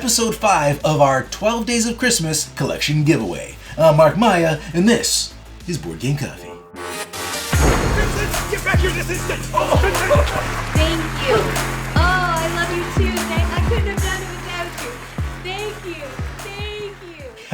episode 5 of our 12 Days of Christmas collection giveaway. I'm Mark Maya, and this is Board Game Coffee. Vincent, get back here this instant! Thank you. Oh, I love you too. I couldn't have done it without you. Thank you.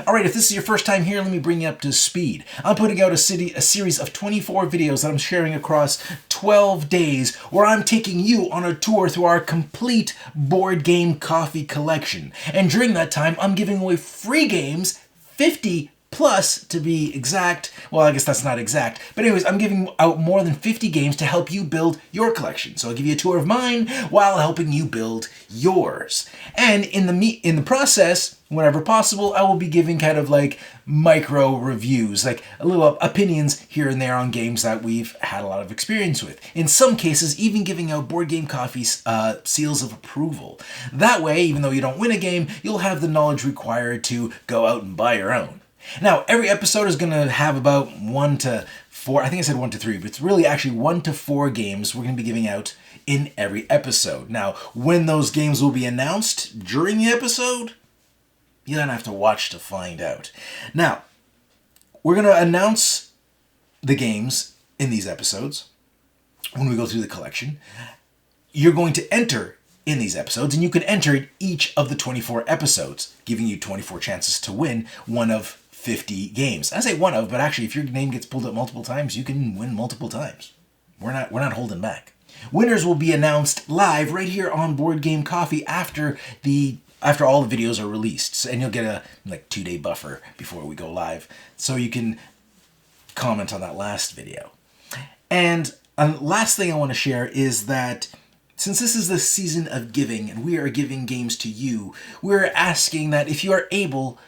Alright, if this is your first time here, let me bring you up to speed. I'm putting out a series of 24 videos that I'm sharing across 12 days where I'm taking you on a tour through our complete Board Game Coffee collection. And during that time, I'm giving away free games, 50 plus to be exact. Well, I guess that's not exact. But anyways, I'm giving out more than 50 games to help you build your collection. So I'll give you a tour of mine while helping you build yours. And in the process, whenever possible, I will be giving kind of like micro reviews, like a little opinions here and there on games that we've had a lot of experience with. In some cases, even giving out Board Game Coffee seals of approval. That way, even though you don't win a game, you'll have the knowledge required to go out and buy your own. Now, every episode is going to have about 1 to 4, I think I said 1 to 3, but it's really actually 1 to 4 games we're going to be giving out in every episode. Now, when those games will be announced during the episode, you don't have to watch to find out. Now, we're going to announce the games in these episodes when we go through the collection. You're going to enter in these episodes, and you can enter each of the 24 episodes, giving you 24 chances to win one of 50 games. I say one of, but actually if your name gets pulled up multiple times, you can win multiple times. We're not holding back. Winners will be announced live right here on Board Game Coffee after all the videos are released. And you'll get a 2-day buffer before we go live, so you can comment on that last video. And last thing I want to share is that since this is the season of giving and we are giving games to you, we're asking that if you are able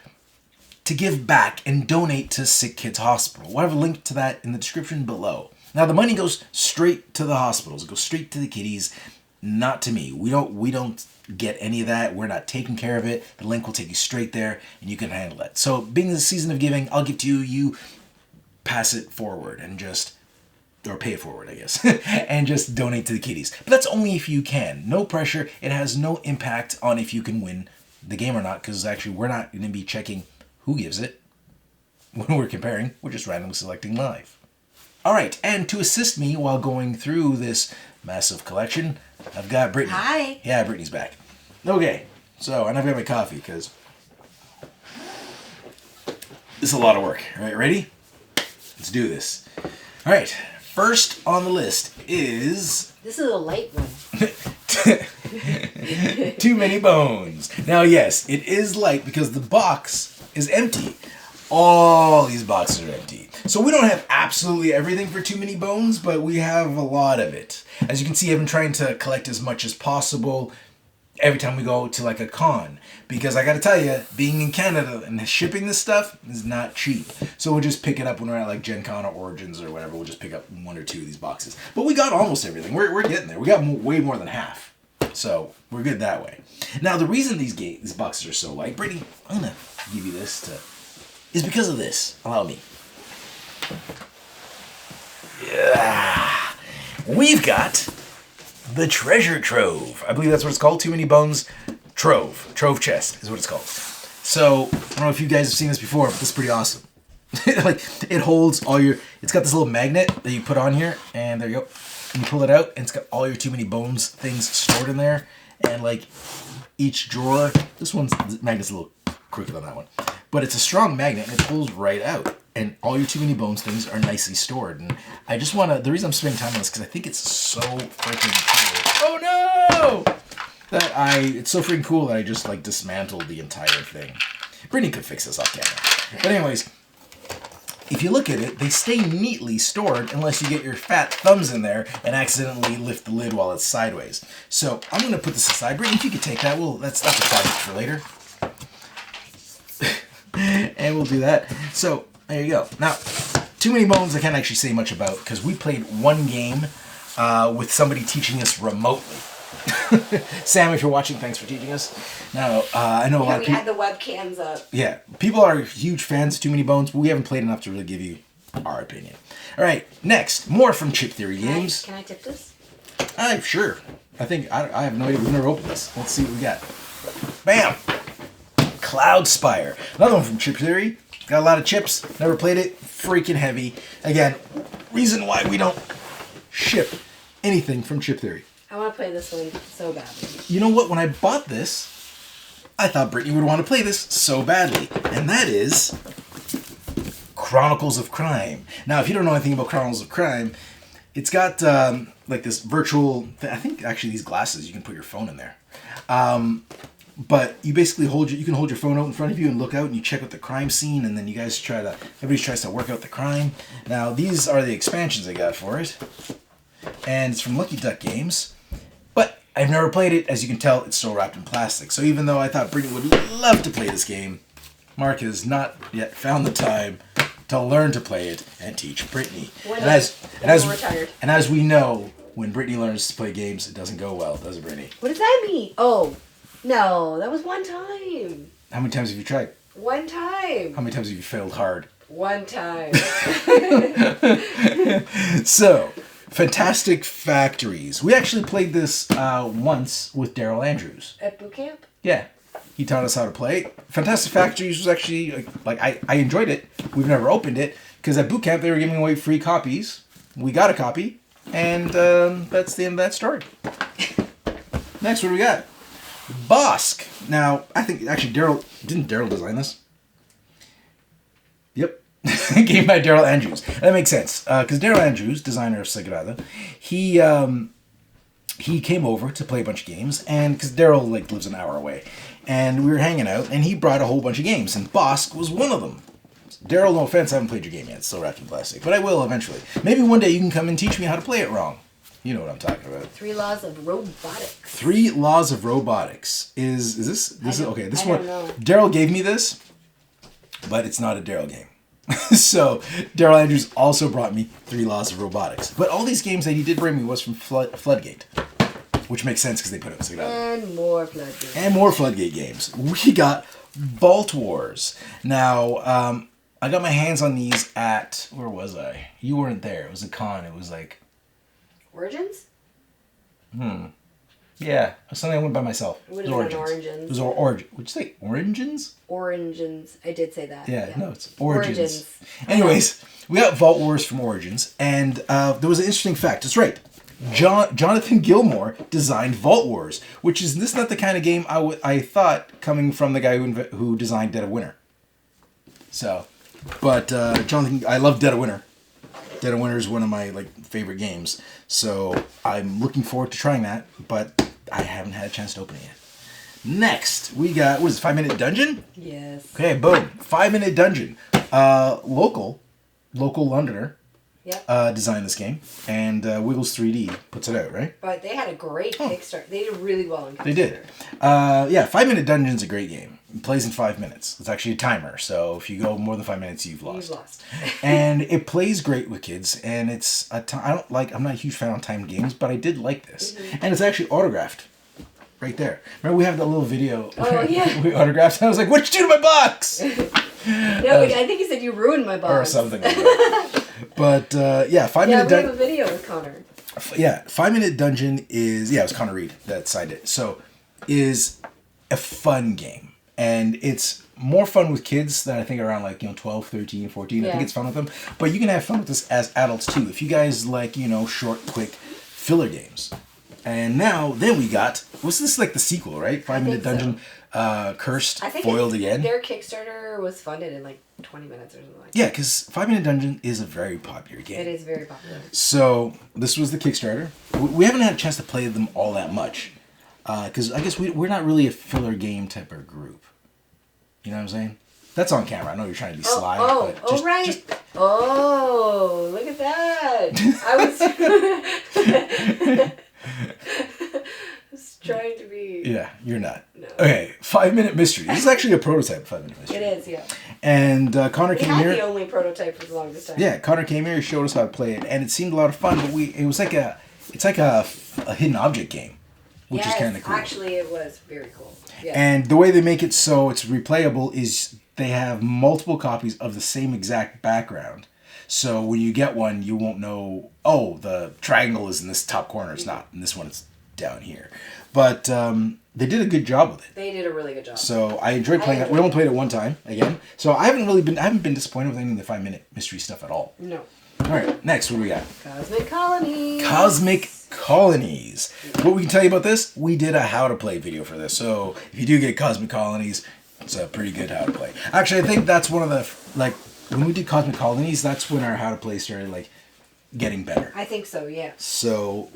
to give back and donate to Sick Kids Hospital. We'll have a link to that in the description below. Now the money goes straight to the hospitals. It goes straight to the kiddies, not to me. We don't get any of that. We're not taking care of it. The link will take you straight there and you can handle it. So being the season of giving, I'll give to you, you pass it forward and or pay it forward, I guess, and just donate to the kiddies. But that's only if you can. No pressure. It has no impact on if you can win the game or not, because actually we're not going to be checking who gives it when we're comparing. We're just randomly selecting live. All right, and to assist me while going through this massive collection, I've got Brittany. Hi. Yeah, Brittany's back. Okay, so, and I've got my coffee, because this is a lot of work. All right, ready? Let's do this. All right, first on the list is... This is a light one. Too Many Bones. Now, yes, it is light because the box is empty. All these boxes are empty. So we don't have absolutely everything for Too Many Bones, but we have a lot of it. As you can see, I've been trying to collect as much as possible every time we go to like a con. Because I gotta tell you, being in Canada and shipping this stuff is not cheap. So we'll just pick it up when we're at like Gen Con or Origins or whatever. We'll just pick up 1 or 2 of these boxes. But we got almost everything. We're getting there. We got way more than half. So we're good that way. Now the reason these boxes are so light, Brittany, I'm gonna give you this is because of this. Allow me. Yeah. We've got the Treasure Trove. I believe that's what it's called. Too Many Bones Trove. Trove Chest is what it's called. So, I don't know if you guys have seen this before, but this is pretty awesome. It holds all your... It's got this little magnet that you put on here, and there you go. And you pull it out, and it's got all your Too Many Bones things stored in there. And, each drawer... The magnet's a little crooked on that one. But it's a strong magnet, and it pulls right out. And all your Too Many Bones things are nicely stored. And I just want to... The reason I'm spending time on this is because I think it's so freaking cool. Oh, no! It's so freaking cool that I just, dismantled the entire thing. Brittany could fix this off camera. But anyways, if you look at it, they stay neatly stored unless you get your fat thumbs in there and accidentally lift the lid while it's sideways. So I'm going to put this aside. Brittany, if you could take that, that's a project for later. And we'll do that. So, there you go. Now, Too Many Bones I can't actually say much about because we played one game with somebody teaching us remotely. Sam, if you're watching, thanks for teaching us. Now, I know a lot of people... We had the webcams up. Yeah. People are huge fans of Too Many Bones, but we haven't played enough to really give you our opinion. All right, next. More from Chip Theory Games. Can I tip this? Sure. I have no idea. We've never opened this. Let's see what we got. Bam! Cloud Spire. Another one from Chip Theory. Got a lot of chips. Never played it. Freaking heavy. Again, reason why we don't ship anything from Chip Theory. I want to play this one so badly. You know what? When I bought this, I thought Brittany would want to play this so badly. And that is Chronicles of Crime. Now, if you don't know anything about Chronicles of Crime, it's got like this virtual... I think actually these glasses, you can put your phone in there. But you basically you can hold your phone out in front of you and look out and you check out the crime scene, and then everybody tries to work out the crime. Now, these are the expansions I got for it. And it's from Lucky Duck Games. But I've never played it. As you can tell, it's still wrapped in plastic. So even though I thought Brittany would love to play this game, Mark has not yet found the time to learn to play it and teach Brittany. And as we know, when Brittany learns to play games, it doesn't go well, does it, Brittany? What does that mean? Oh, no, that was one time. How many times have you tried? One time. How many times have you failed hard? One time. So, Fantastic Factories. We actually played this once with Daryl Andrews. At boot camp? Yeah. He taught us how to play it. Fantastic Factories was actually, I enjoyed it. We've never opened it, because at boot camp they were giving away free copies. We got a copy, and that's the end of that story. Next, what do we got? Bosk. Now, I think, actually, didn't Daryl design this? Yep. Game by Daryl Andrews. That makes sense, because Daryl Andrews, designer of Sagrada, he came over to play a bunch of games, and because Daryl lives an hour away, and we were hanging out, and he brought a whole bunch of games, and Bosk was one of them. Daryl, no offense, I haven't played your game yet. It's still wrapped in plastic, but I will eventually. Maybe one day you can come and teach me how to play it wrong. You know what I'm talking about. 3 Laws of Robotics. 3 Laws of Robotics. Is this is okay? This one. Don't know. Daryl gave me this, but it's not a Daryl game. So Daryl Andrews also brought me 3 Laws of Robotics. But all these games that he did bring me was from Floodgate, which makes sense because they put it in Sagrada. And more Floodgate. And more Floodgate games. We got Vault Wars. Now, I got my hands on these at, where was I? You weren't there. It was a con. It was like... Origins? Yeah, something I went by myself. It would have been Origins. It was Origins. Would you say Origins? Origins. I did say that. Yeah. No, it's Origins. Anyways, we got Vault Wars from Origins, and there was an interesting fact. That's right. Jonathan Gilmour designed Vault Wars, which is this not the kind of game I thought coming from the guy who designed Dead of Winter. So, but Jonathan, I love Dead of Winter. Dead of Winter is one of my favorite games, so I'm looking forward to trying that, but I haven't had a chance to open it yet. Next, we got, what is it, 5 Minute Dungeon? Yes. Okay, boom. 5 Minute Dungeon. Local Londoner designed this game, and Wiggles 3D puts it out, right? But they had a great Kickstarter. They did really well in Kickstarter. They did. Yeah, 5 Minute Dungeon's a great game. It plays in 5 minutes. It's actually a timer, so if you go more than 5 minutes, you've lost. You've lost. And it plays great with kids, and it's I'm not a huge fan of timed games, but I did like this. Mm-hmm. And it's actually autographed. Right there. Remember we have that little video yeah. we autographed? I was like, what'd you do to my box? No, I think he said you ruined my box. Or something like that. But, 5 Minute Dungeon. Yeah, we have a video with Connor. Yeah, 5 Minute Dungeon is, it was Connor Reed that signed it. So, is a fun game. And it's more fun with kids than I think around 12, 13, 14. Yeah. I think it's fun with them. But you can have fun with this as adults too. If you guys like, short, quick filler games. And then we got, was this the sequel, right? 5 Minute Dungeon, Cursed, Foiled Again. Their Kickstarter was funded in 20 minutes or something like that. Yeah, because 5 Minute Dungeon is a very popular game. It is very popular. So, this was the Kickstarter. We haven't had a chance to play them all that much. Because I guess we're not really a filler game type of group. You know what I'm saying? That's on camera. I know you're trying to be sly. Right. Oh, look at that. I was trying to be... Yeah, you're not. No. Okay, 5 Minute Mystery. This is actually a prototype of 5 Minute Mystery. It is, yeah. And Connor came here. We had the only prototype for the longest time. Yeah, Connor came here, showed us how to play it, and it seemed a lot of fun. But it was like a hidden object game, which is kind of cool. Actually, it was very cool. Yeah. And the way they make it so it's replayable is they have multiple copies of the same exact background. So when you get one, you won't know, the triangle is in this top corner. It's not. In this one, it's down here. But they did a good job with it. They did a really good job. So I enjoyed playing it. We only played it one time again. So I haven't been disappointed with any of the 5-minute mystery stuff at all. No. All right, next, what do we got? Cosmic Colonies. Cosmic Colonies. What we can tell you about this, we did a how to play video for this. So if you do get Cosmic Colonies, it's a pretty good how to play. Actually, I think that's one of the, like, when we did Cosmic Colonies, that's when our how to play started, like, getting better. I think so, yeah. So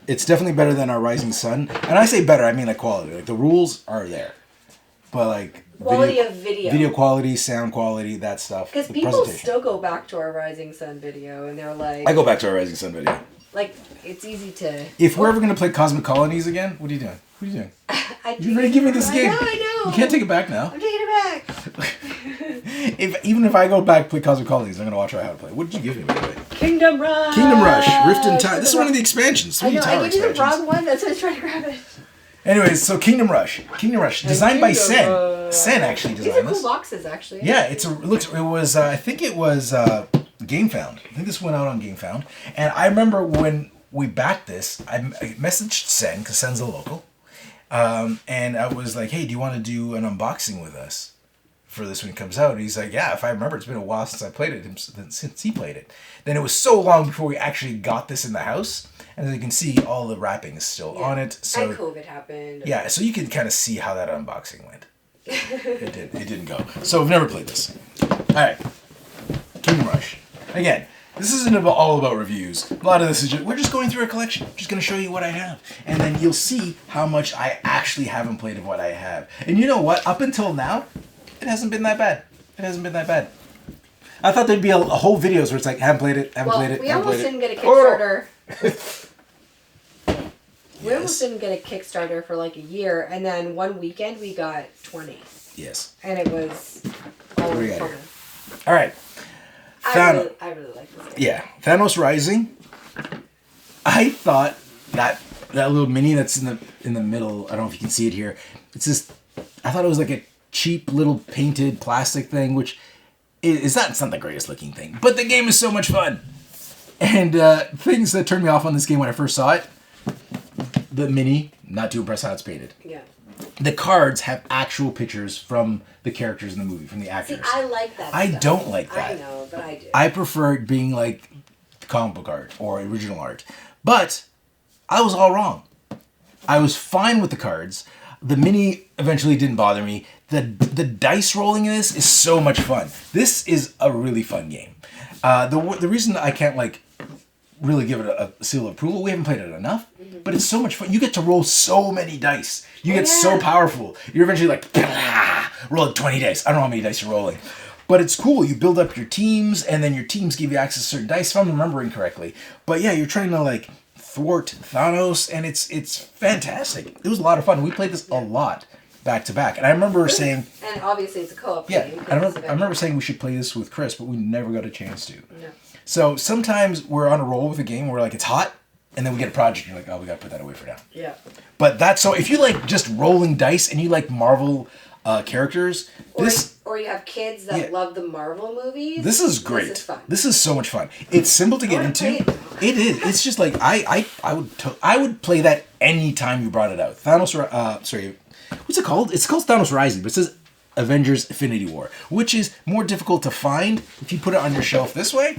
it's definitely better than our Rising Sun. And I say better, I mean like quality. Like the rules are there. But like quality of video. Video quality, sound quality, that stuff. Because people still go back to our Rising Sun video and they're like... I go back to our Rising Sun video. Like, it's easy to... If we're ever going to play Cosmic Colonies again, what are you doing? What are you doing? You're ready to give me this game. I know. You can't take it back now. I'm taking it back. Even if I go back and play Cosmic Colonies, I'm going to watch how to play. What did you give me, by the way? Kingdom Rush. Kingdom Rush, Rift in Time. This is one of the expansions. I know, Tower I gave you the expansions. wrong one. That's why I was trying to grab it. Anyways, so Kingdom Rush, designed by Sen. Sen actually These designed are this. cool boxes, actually. Yeah, I think it was GameFound. I think this went out on GameFound. And I remember when we backed this, I messaged Sen, because Sen's a local. And I was like, hey, do you want to do an unboxing with us for this when it comes out? And he's like, yeah, if I remember, it's been a while since I played it, since he played it. Then it was so long before we actually got this in the house. And as you can see, all the wrapping is still on it. So, and COVID happened. Yeah, so you can kind of see how that unboxing went. It didn't go. So I've never played this. Alright. Kingdom Rush. Again, this isn't all about reviews. A lot of this is we're just going through a collection. Just going to show you what I have. And then you'll see how much I actually haven't played of what I have. And you know what? Up until now, it hasn't been that bad. It hasn't been that bad. I thought there'd be a whole videos where it's like, haven't played it, haven't played it, we haven't almost played didn't it. get a Kickstarter. We Yes. almost didn't get a Kickstarter for like a year, and then one weekend we got 20. Yes. And it was all What do we got fun. here? All right. I really like this game. Yeah, Thanos Rising. I thought that little mini that's in the middle. I don't know if you can see it here. It's just. I thought it was like a cheap little painted plastic thing, which it's not the greatest looking thing, but the game is so much fun. And things that turned me off on this game when I first saw it. The mini, not too impressed how it's painted. Yeah. The cards have actual pictures from the characters in the movie, from the actors. See, I like that I stuff. don't like that. I know, but I do. I prefer it being like comic book art or original art. But I was all wrong. I was fine with the cards. The mini eventually didn't bother me. The dice rolling in this is so much fun. This is a really fun game. The reason I can't like really give it a seal of approval, we haven't played it enough, but it's so much fun. You get to roll so many dice. You get so powerful. You're eventually like, rolling 20 dice. I don't know how many dice you're rolling. But it's cool. You build up your teams, and then your teams give you access to certain dice, if I'm remembering correctly. But yeah, you're trying to like thwart Thanos, and it's fantastic. It was a lot of fun. We played this a lot back to back. And I remember saying... And obviously it's a co-op Yeah, game. I remember saying we should play this with Chris, but we never got a chance to. No. So sometimes we're on a roll with a game where we're like, it's hot, and then we get a project, and you're like, oh, we got to put that away for now. Yeah. But that's so... If you like just rolling dice, and you like Marvel characters, Or you have kids that love the Marvel movies. This is great. This is fun. This is so much fun. It's simple to get into. It is. It's just like I would play that any time you brought it out. Thanos. What's it called? It's called Thanos Rising, but it says Avengers Infinity War, which is more difficult to find if you put it on your shelf this way.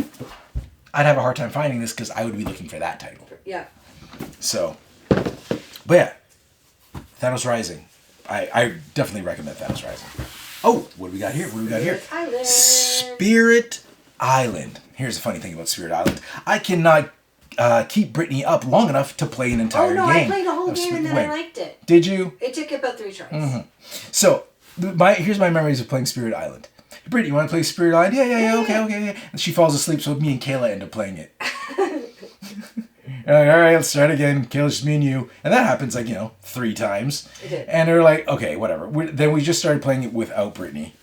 I'd have a hard time finding this because I would be looking for that title. Yeah. So, but yeah, Thanos Rising. I definitely recommend Thanos Rising. Oh, what do we got here? Island. Spirit Island. Here's the funny thing about Spirit Island. I cannot keep Brittany up long enough to play an entire game. I played the whole game and then I liked it. Did you? It took about 3 tries. Mm-hmm. So, here's my memories of playing Spirit Island. Brittany, you want to play Spirit Island? Yeah, okay. And she falls asleep, so me and Kayla end up playing it. All right, let's start again. Kayla's just me and you. And that happens 3 times. It did. And they're like, okay, whatever. Then we just started playing it without Brittany.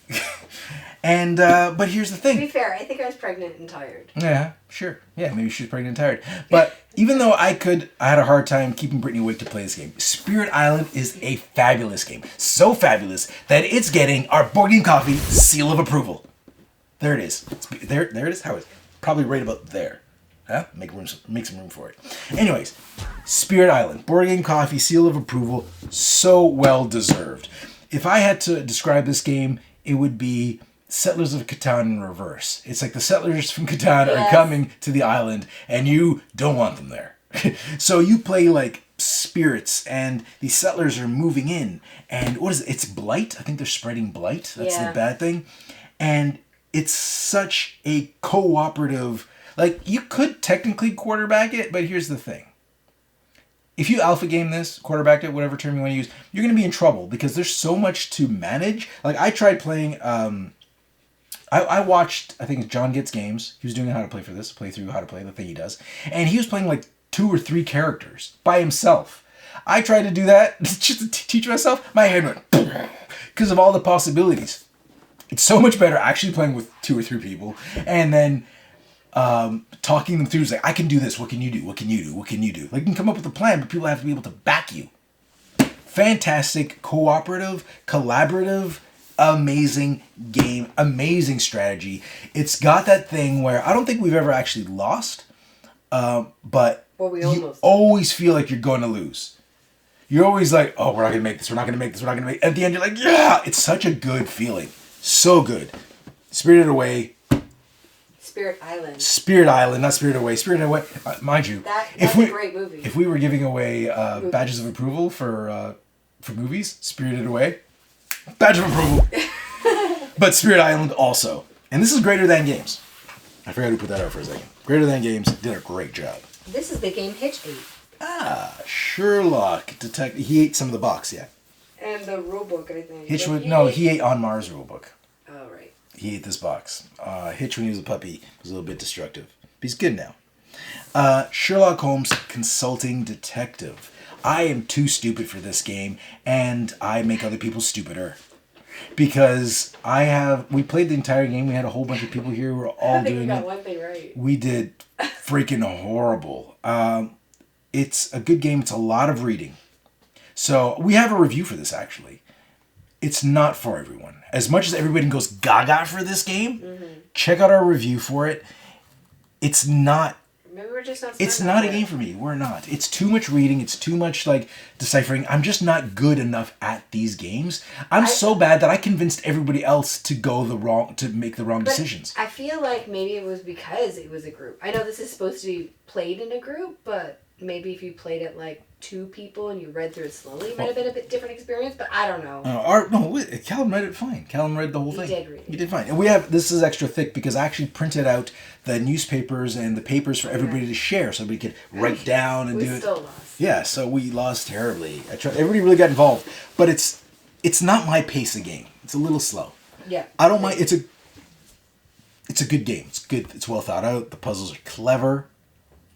And, but here's the thing. To be fair, I think I was pregnant and tired. Yeah, sure. Yeah, maybe she was pregnant and tired. But even though I had a hard time keeping Brittany awake to play this game, Spirit Island is a fabulous game. So fabulous that it's getting our Board Game Coffee seal of approval. There it is. There it is. How is it? Probably right about there. Huh? Make some room for it. Anyways, Spirit Island, board game coffee, seal of approval, so well deserved. If I had to describe this game, it would be Settlers of Catan in reverse. It's like the settlers from Catan are coming to the island, and you don't want them there. So you play like spirits, and these settlers are moving in, and what is it? It's blight. I think they're spreading blight. That's the bad thing, and it's such a cooperative. Like, you could technically quarterback it, but here's the thing. If you alpha game this, quarterback it, whatever term you want to use, you're going to be in trouble because there's so much to manage. Like, I tried playing, I watched, I think John Gets Games. He was doing a how to play for this, playthrough, how to play, the thing he does. And he was playing like 2 or 3 characters by himself. I tried to do that just to teach myself. My head went because of all the possibilities. It's so much better actually playing with 2 or 3 people and then talking them through. Is like, I can do this. What can you do? What can you do? What can you do? Like, you can come up with a plan, but people have to be able to back you. Fantastic, cooperative, collaborative, amazing game, amazing strategy. It's got that thing where I don't think we've ever actually lost, but you always feel like you're going to lose. You're always like, oh, we're not going to make this. We're not going to make this. We're not going to make. At the end, you're like, yeah, it's such a good feeling. So good. Spirited Away. Spirit Island. Spirit Island, not Spirited Away. Spirited Away, mind you. That's a great movie. If we were giving away badges of approval for movies, Spirited Away, badge of approval. But Spirit Island also. And this is Greater Than Games. I forgot to put that out for a second. Greater Than Games did a great job. This is the game Hitch ate. Sherlock Detective. He ate some of the box, yeah. And the rulebook, I think. He ate On Mars rulebook. Oh, right. He ate this box. Hitch, when he was a puppy, was a little bit destructive. But he's good now. Sherlock Holmes Consulting Detective. I am too stupid for this game, and I make other people stupider. Because we played the entire game. We had a whole bunch of people here who were all doing it. We got one thing right. We did freaking horrible. It's a good game. It's a lot of reading. So we have a review for this, actually. It's not for everyone. As much as everybody goes gaga for this game, check out our review for it. It's not... Maybe we're just not... It's not a game for me. We're not. It's too much reading. It's too much, like, deciphering. I'm just not good enough at these games. I'm so bad that I convinced everybody else to make the wrong decisions. I feel like maybe it was because it was a group. I know this is supposed to be played in a group, but maybe if you played it like 2 people and you read through it slowly, it might have been a bit different experience, but I don't know. Callum read it fine. Callum read the whole thing. He did fine. And this is extra thick because I actually printed out the newspapers and the papers for everybody to share so we could write down and do it. We still lost. Yeah, so we lost terribly. Everybody really got involved, but it's not my pace of game. It's a little slow. Yeah. I don't mind. It's a good game. It's good. It's well thought out. The puzzles are clever,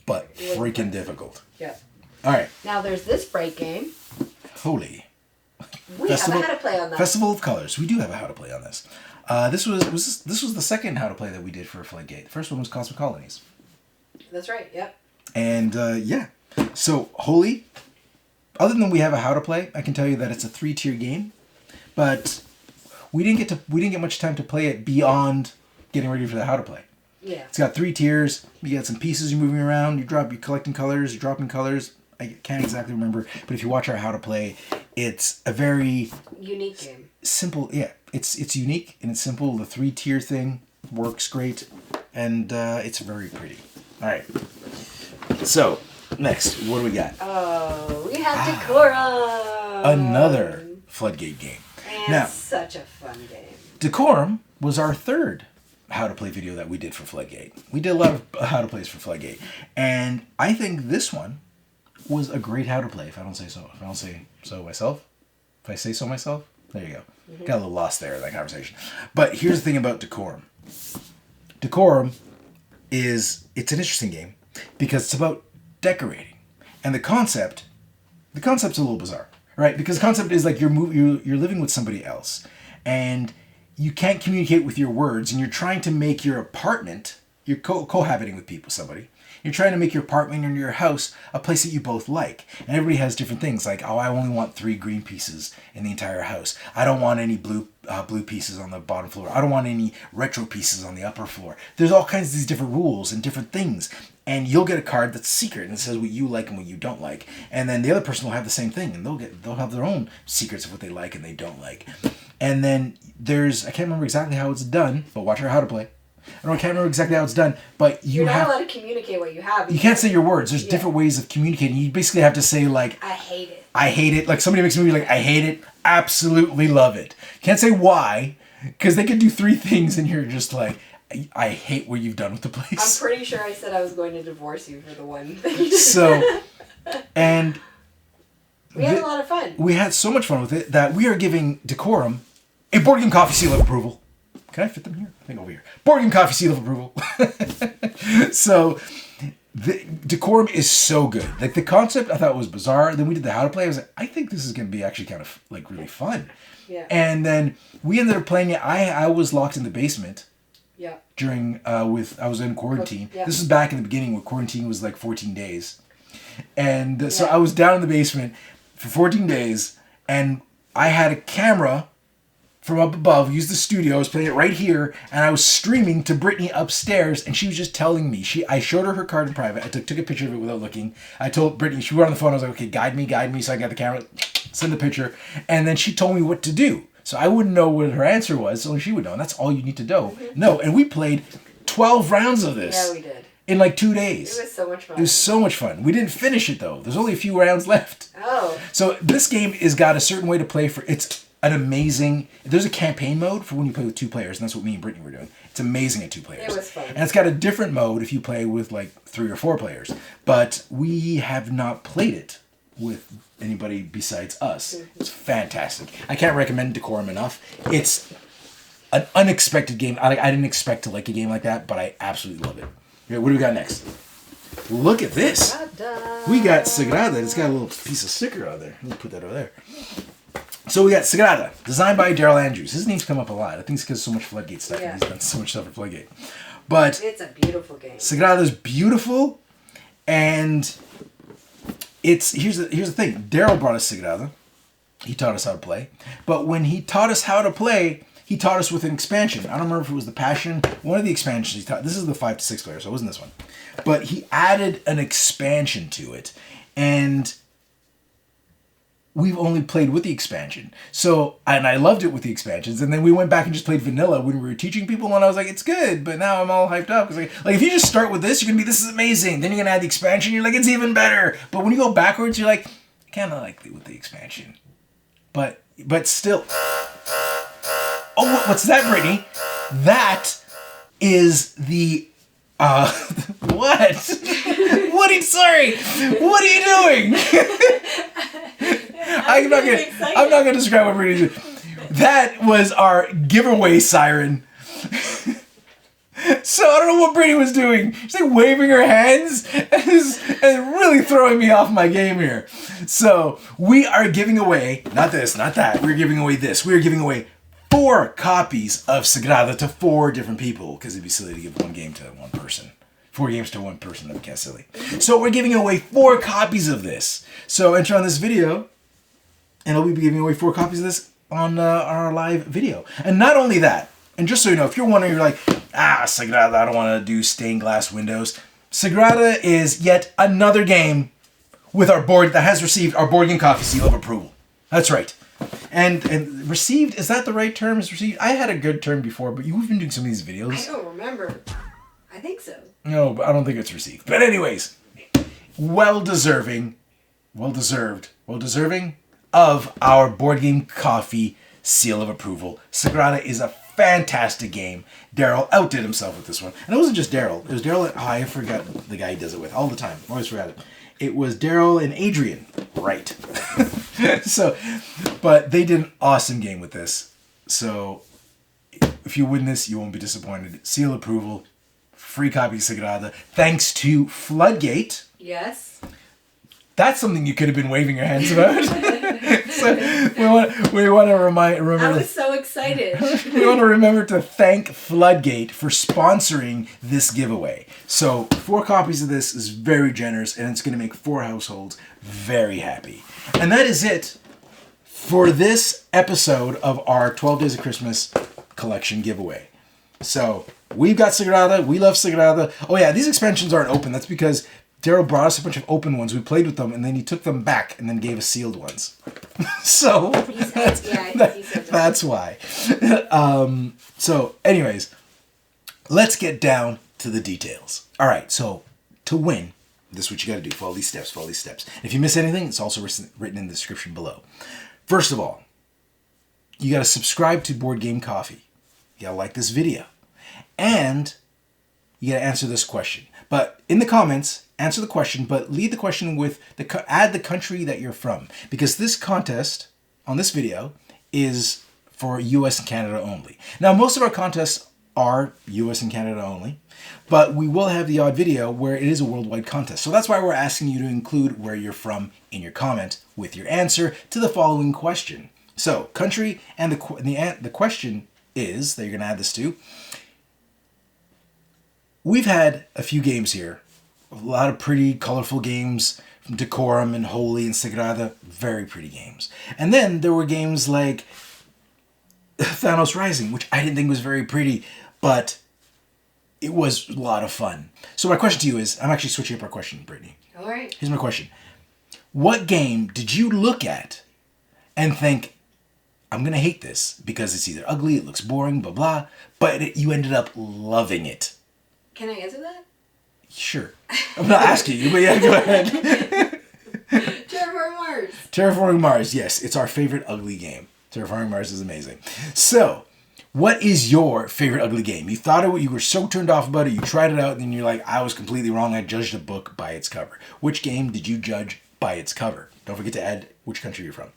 but freaking difficult. Yeah. All right. Now there's this break game. Holy. We have a how to play on that. Festival of Colors. We do have a how to play on this. This was the second how to play that we did for Floodgate. The first one was Cosmic Colonies. That's right. Yep. And yeah. So Holy. Other than we have a how to play, I can tell you that it's a 3-tier game, but we didn't get much time to play it beyond getting ready for the how to play. Yeah. It's got 3 tiers. You got some pieces you're moving around. You're collecting colors. You're dropping colors. I can't exactly remember, but if you watch our how to play, it's a very unique game. Simple, yeah. It's unique and it's simple. The 3-tier thing works great, and it's very pretty. All right. So next, what do we got? Oh, we have Decorum. Another Floodgate game. And now, such a fun game. Decorum was our 3rd how to play video that we did for Floodgate. We did a lot of how to plays for Floodgate, and I think this one was a great how to play. If I don't say so, myself. If I say so myself, there you go. Got a little lost there in that conversation. But here's the thing about Decorum. Decorum it's an interesting game because it's about decorating, and the concept's a little bizarre, right? Because the concept is like you're living with somebody else, and you can't communicate with your words, and you're trying to make your apartment, you're cohabiting with somebody. You're trying to make your apartment or your house a place that you both like. And everybody has different things. Like, I only want 3 green pieces in the entire house. I don't want any blue pieces on the bottom floor. I don't want any retro pieces on the upper floor. There's all kinds of these different rules and different things. and you'll get a card that's secret and it says what you like and what you don't like. And then the other person will have the same thing, and they'll have their own secrets of what they like and they don't like. And then I can't remember exactly how it's done, but watch How to Play. I can't remember exactly how it's done, but you're not allowed to communicate what you have. You can't say your words. There's different ways of communicating. You basically have to say like, I hate it. I hate it. Like somebody makes a movie like, I hate it. Absolutely love it. Can't say why, because they could do 3 things and you're just like, I hate what you've done with the place. I'm pretty sure I said I was going to divorce you for the one thing. So, and we had a lot of fun. We had so much fun with it that we are giving Decorum a Board Game Coffee seal of approval. Can I fit them here? I think over here. Board Game Coffee seal of approval. So, the Decorum is so good. Like, the concept I thought was bizarre. Then we did the How to Play. I was like, I think this is going to be actually kind of, like, really fun. Yeah. And then we ended up playing it. I was locked in the basement. Yeah. During, I was in quarantine. Yeah. This was back in the beginning where quarantine was like 14 days. And so I was down in the basement for 14 days. And I had a camera from up above, used the studio, I was playing it right here, and I was streaming to Brittany upstairs, and she was just telling me. I showed her card in private. I took a picture of it without looking. I told Brittany, she went on the phone, I was like, okay, guide me, so I got the camera, send the picture, and then she told me what to do. So I wouldn't know what her answer was, only she would know, and that's all you need to know. No, and we played 12 rounds of this. Yeah, we did. In like 2 days. It was so much fun. It was so much fun. We didn't finish it, though. There's only a few rounds left. Oh. So this game has got a certain way to play for... It's an amazing... There's a campaign mode for when you play with 2 players, and that's what me and Brittany were doing. It's amazing at 2 players. It was fun. And it's got a different mode if you play with like 3 or 4 players. But we have not played it with anybody besides us. It's fantastic. I can't recommend Decorum enough. It's an unexpected game. I didn't expect to like a game like that, but I absolutely love it. Okay, what do we got next? Look at this. We got Sagrada. It's got a little piece of sticker on there. Let me put that over there. So we got Sagrada, designed by Daryl Andrews. His name's come up a lot. I think it's because so much Floodgate stuff. Yeah. He's done so much stuff for Floodgate. But it's a beautiful game. Sagrada's beautiful, and here's the thing. Daryl brought us Sagrada. He taught us how to play. But when he taught us how to play, he taught us with an expansion. I don't remember if it was the Passion. One of the expansions he taught. This is the 5 to 6 player, so it wasn't this one. But he added an expansion to it. And we've only played with the expansion. So, and I loved it with the expansions. And then we went back and just played vanilla when we were teaching people. And I was like, it's good. But now I'm all hyped up. Because like if you just start with this, you're going to be, this is amazing. Then you're going to add the expansion. You're like, it's even better. But when you go backwards, you're like, I kind of like it with the expansion. But still. Oh, what's that, Brittany? That is the, what? Sorry. What are you doing? I'm not gonna describe what Brittany did. That was our giveaway siren. So I don't know what Brittany was doing. She's like waving her hands and really throwing me off my game here. So we are giving away, not this, not that. We're giving away this. We're giving away 4 copies of Sagrada to 4 different people, because it'd be silly to give 1 game to 1 person. 4 games to 1 person, that'd be kind of silly. So we're giving away 4 copies of this. So enter on this video, and I'll be giving away 4 copies of this on our live video. And not only that, and just so you know, if you're wondering, you're like, Sagrada, I don't want to do stained glass windows. Sagrada is yet another game with our board that has received our Board Game Coffee seal of approval. That's right. And received, is that the right term? Is received? I had a good term before, but you've been doing some of these videos. I don't remember. I think so. No, but I don't think it's received. But anyways, well deserving of our Board Game Coffee seal of approval. Sagrada is a fantastic game. Daryl outdid himself with this one. And it wasn't just Daryl. It was Daryl, I forgot the guy he does it with all the time. I always forgot it. It was Daryl and Adrian. Right. So, but they did an awesome game with this. So, if you win this, you won't be disappointed. Seal approval. Free copy of Sagrada. Thanks to Floodgate. Yes. That's something you could have been waving your hands about. So we want to remember. I was so excited. We want to remember to thank Floodgate for sponsoring this giveaway. So 4 copies of this is very generous, and it's going to make 4 households very happy. And that is it for this episode of our 12 Days of Christmas collection giveaway. So we've got Sagrada. We love Sagrada. Oh yeah, these expansions aren't open. That's because Daryl brought us a bunch of open ones. We played with them, and then he took them back and then gave us sealed ones. So that's why. So anyways, let's get down to the details. All right, so to win, this is what you got to do. Follow these steps. Follow these steps. If you miss anything, it's also written in the description below. First of all, you got to subscribe to Board Game Coffee. You got to like this video. And you got to answer this question. But in the comments, answer the question, but lead the question with add the country that you're from. Because this contest on this video is for US and Canada only. Now, most of our contests are US and Canada only, but we will have the odd video where it is a worldwide contest. So that's why we're asking you to include where you're from in your comment with your answer to the following question. So, country, and the question is, that you're going to add this to, we've had a few games here. A lot of pretty, colorful games from Decorum and Holy and Sagrada. Very pretty games. And then there were games like Thanos Rising, which I didn't think was very pretty, but it was a lot of fun. So my question to you is, I'm actually switching up our question, Brittany. All right. Here's my question. What game did you look at and think, I'm going to hate this because it's either ugly, it looks boring, blah, blah, but you ended up loving it? Can I answer that? Sure. I'm not asking you, but yeah, go ahead. Terraforming Mars. Terraforming Mars, yes. It's our favorite ugly game. Terraforming Mars is amazing. So, what is your favorite ugly game? You thought it, you were so turned off about it, you tried it out, and then you're like, I was completely wrong. I judged a book by its cover. Which game did you judge by its cover? Don't forget to add which country you're from.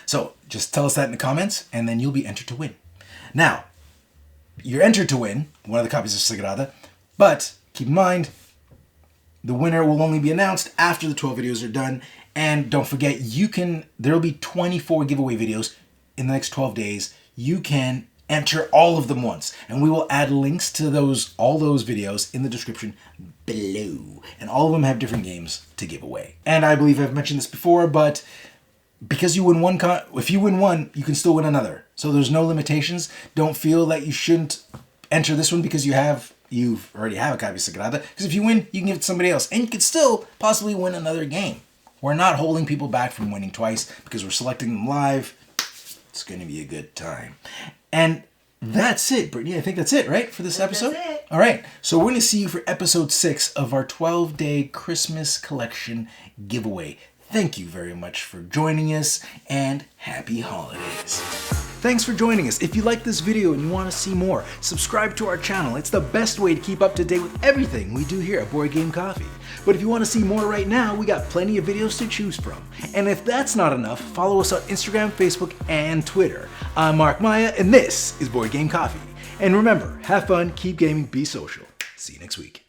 So, just tell us that in the comments, and then you'll be entered to win. Now, you're entered to win one of the copies of Sagrada, but keep in mind, the winner will only be announced after the 12 videos are done. And don't forget, there will be 24 giveaway videos in the next 12 days. You can enter all of them once. And we will add links to all those videos in the description below. And all of them have different games to give away. And I believe I've mentioned this before, but because you win one, if you win one, you can still win another. So there's no limitations. Don't feel that you shouldn't enter this one because you already have a copy of Sagrada. Because if you win, you can give it to somebody else. And you could still possibly win another game. We're not holding people back from winning twice because we're selecting them live. It's going to be a good time. And that's it, Brittany. I think that's it, right, for this episode? That's it. All right. So we're going to see you for episode 6 of our 12-day Christmas collection giveaway. Thank you very much for joining us, and happy holidays. Thanks for joining us. If you like this video and you want to see more, subscribe to our channel. It's the best way to keep up to date with everything we do here at Board Game Coffee. But if you want to see more right now, we got plenty of videos to choose from. And if that's not enough, follow us on Instagram, Facebook, and Twitter. I'm Mark Maya, and this is Board Game Coffee. And remember, have fun, keep gaming, be social. See you next week.